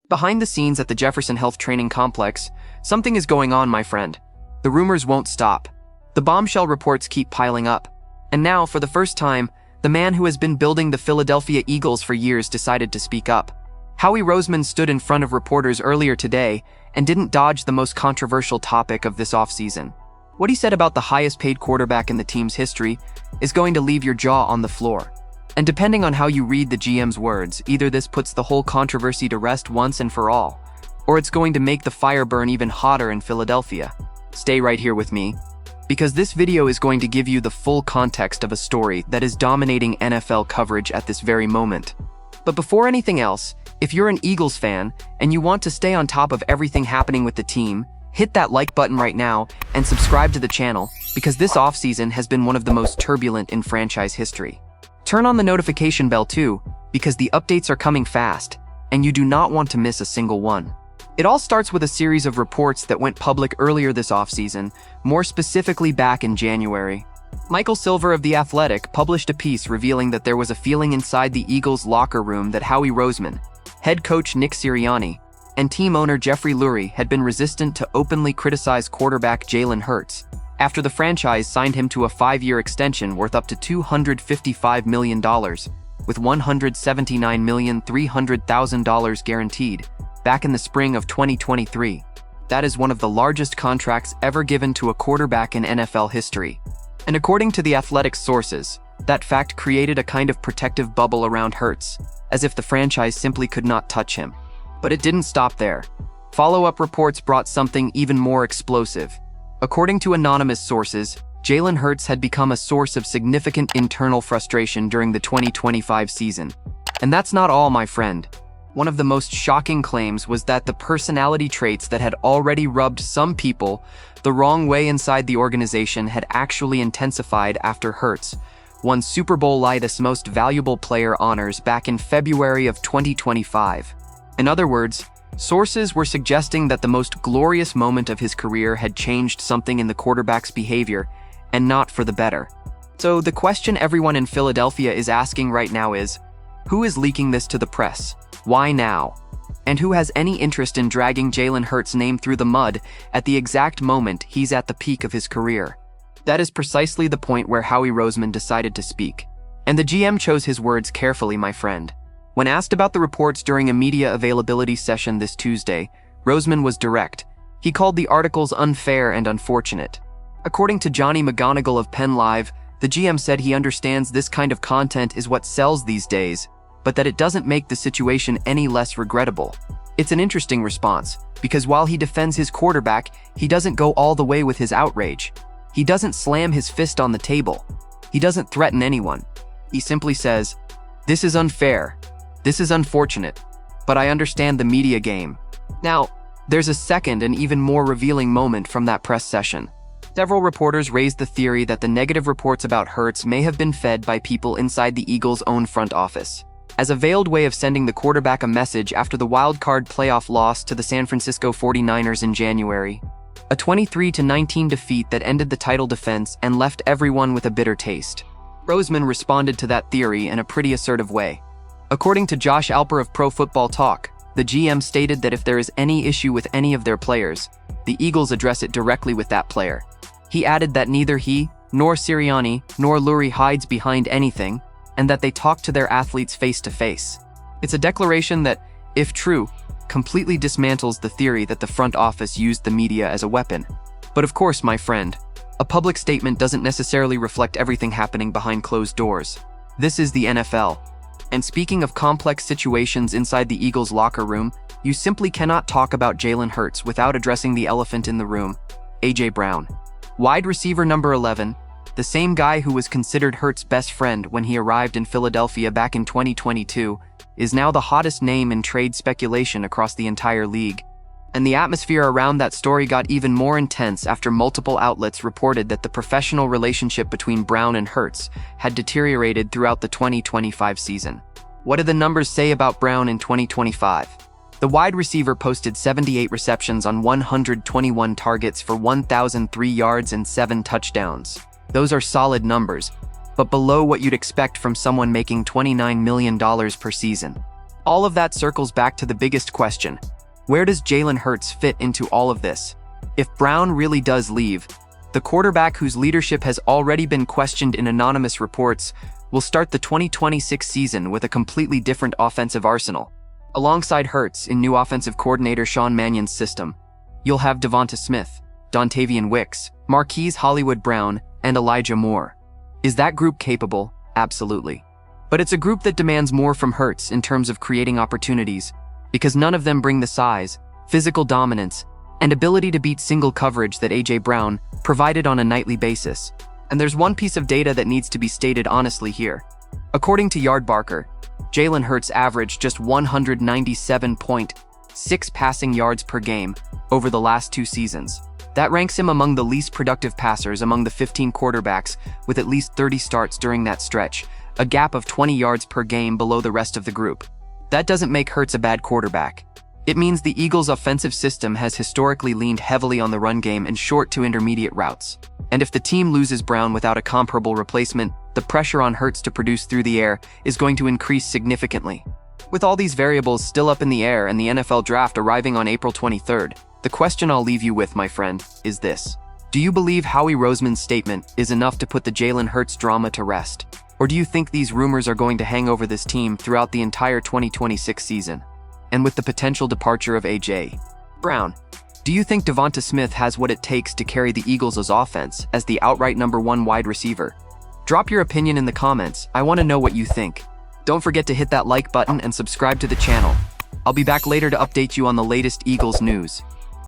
Behind the scenes at the Jefferson Health Training Complex, something is going on, my friend. The rumors won't stop. The bombshell reports keep piling up. And now, for the first time, the man who has been building the Philadelphia Eagles for years decided to speak up. Howie Roseman stood in front of reporters earlier today and didn't dodge the most controversial topic of this offseason. What he said about the highest-paid quarterback in the team's history is going to leave your jaw on the floor. And depending on how you read the GM's words, either this puts the whole controversy to rest once and for all, or it's going to make the fire burn even hotter in Philadelphia. Stay right here with me, because this video is going to give you the full context of a story that is dominating NFL coverage at this very moment. But before anything else, if you're an Eagles fan and you want to stay on top of everything happening with the team, hit that like button right now and subscribe to the channel, because this offseason has been one of the most turbulent in franchise history. Turn on the notification bell too, because the updates are coming fast, and you do not want to miss a single one. It all starts with a series of reports that went public earlier this offseason, more specifically back in January. Michael Silver of The Athletic published a piece revealing that there was a feeling inside the Eagles' locker room that Howie Roseman, head coach Nick Sirianni, and team owner Jeffrey Lurie had been resistant to openly criticize quarterback Jalen Hurts, after the franchise signed him to a 5-year extension worth up to $255 million, with $179,300,000 guaranteed, back in the spring of 2023. That is one of the largest contracts ever given to a quarterback in NFL history. And according to The Athletic's sources, that fact created a kind of protective bubble around Hurts, as if the franchise simply could not touch him. But it didn't stop there. Follow-up reports brought something even more explosive. According to anonymous sources, Jalen Hurts had become a source of significant internal frustration during the 2025 season. And that's not all, my friend. One of the most shocking claims was that the personality traits that had already rubbed some people the wrong way inside the organization had actually intensified after Hurts won Super Bowl LIX Most Valuable Player honors back in February of 2025. In other words, sources were suggesting that the most glorious moment of his career had changed something in the quarterback's behavior, and not for the better. So the question everyone in Philadelphia is asking right now is, who is leaking this to the press? Why now? And who has any interest in dragging Jalen Hurts' name through the mud at the exact moment he's at the peak of his career? That is precisely the point where Howie Roseman decided to speak. And the GM chose his words carefully, my friend. When asked about the reports during a media availability session this Tuesday, Roseman was direct. He called the articles unfair and unfortunate. According to Johnny McGonigal of Penn Live, the GM said he understands this kind of content is what sells these days, but that it doesn't make the situation any less regrettable. It's an interesting response, because while he defends his quarterback, he doesn't go all the way with his outrage. He doesn't slam his fist on the table. He doesn't threaten anyone. He simply says, "This is unfair. This is unfortunate, but I understand the media game." Now, there's a second and even more revealing moment from that press session. Several reporters raised the theory that the negative reports about Hurts may have been fed by people inside the Eagles' own front office, as a veiled way of sending the quarterback a message after the wild-card playoff loss to the San Francisco 49ers in January. A 23-19 defeat that ended the title defense and left everyone with a bitter taste. Roseman responded to that theory in a pretty assertive way. According to Josh Alper of Pro Football Talk, the GM stated that if there is any issue with any of their players, the Eagles address it directly with that player. He added that neither he, nor Sirianni, nor Lurie hides behind anything, and that they talk to their athletes face to face. It's a declaration that, if true, completely dismantles the theory that the front office used the media as a weapon. But of course, my friend, a public statement doesn't necessarily reflect everything happening behind closed doors. This is the NFL. And speaking of complex situations inside the Eagles' locker room, you simply cannot talk about Jalen Hurts without addressing the elephant in the room, A.J. Brown. Wide receiver number 11, the same guy who was considered Hurts' best friend when he arrived in Philadelphia back in 2022, is now the hottest name in trade speculation across the entire league. And the atmosphere around that story got even more intense after multiple outlets reported that the professional relationship between Brown and Hurts had deteriorated throughout the 2025 season. What did the numbers say about Brown in 2025? The wide receiver posted 78 receptions on 121 targets for 1,003 yards and 7 touchdowns. Those are solid numbers, but below what you'd expect from someone making $29 million per season. All of that circles back to the biggest question. Where does Jalen Hurts fit into all of this? If Brown really does leave, the quarterback whose leadership has already been questioned in anonymous reports will start the 2026 season with a completely different offensive arsenal. Alongside Hurts in new offensive coordinator Sean Mannion's system, you'll have Devonta Smith, Dontayvion Wicks, Marquise Hollywood Brown, and Elijah Moore. Is that group capable? Absolutely. But it's a group that demands more from Hurts in terms of creating opportunities, because none of them bring the size, physical dominance, and ability to beat single coverage that A.J. Brown provided on a nightly basis. And there's one piece of data that needs to be stated honestly here. According to Yardbarker, Jalen Hurts averaged just 197.6 passing yards per game over the last 2 seasons. That ranks him among the least productive passers among the 15 quarterbacks with at least 30 starts during that stretch, a gap of 20 yards per game below the rest of the group. That doesn't make Hurts a bad quarterback. It means the Eagles' offensive system has historically leaned heavily on the run game and short to intermediate routes. And if the team loses Brown without a comparable replacement, the pressure on Hurts to produce through the air is going to increase significantly. With all these variables still up in the air and the NFL draft arriving on April 23rd, the question I'll leave you with, my friend, is this. Do you believe Howie Roseman's statement is enough to put the Jalen Hurts drama to rest? Or do you think these rumors are going to hang over this team throughout the entire 2026 season? And with the potential departure of A.J. Brown, do you think Devonta Smith has what it takes to carry the Eagles' offense as the outright #1 wide receiver? Drop your opinion in the comments. I want to know what you think. Don't forget to hit that like button and subscribe to the channel. I'll be back later to update you on the latest Eagles news.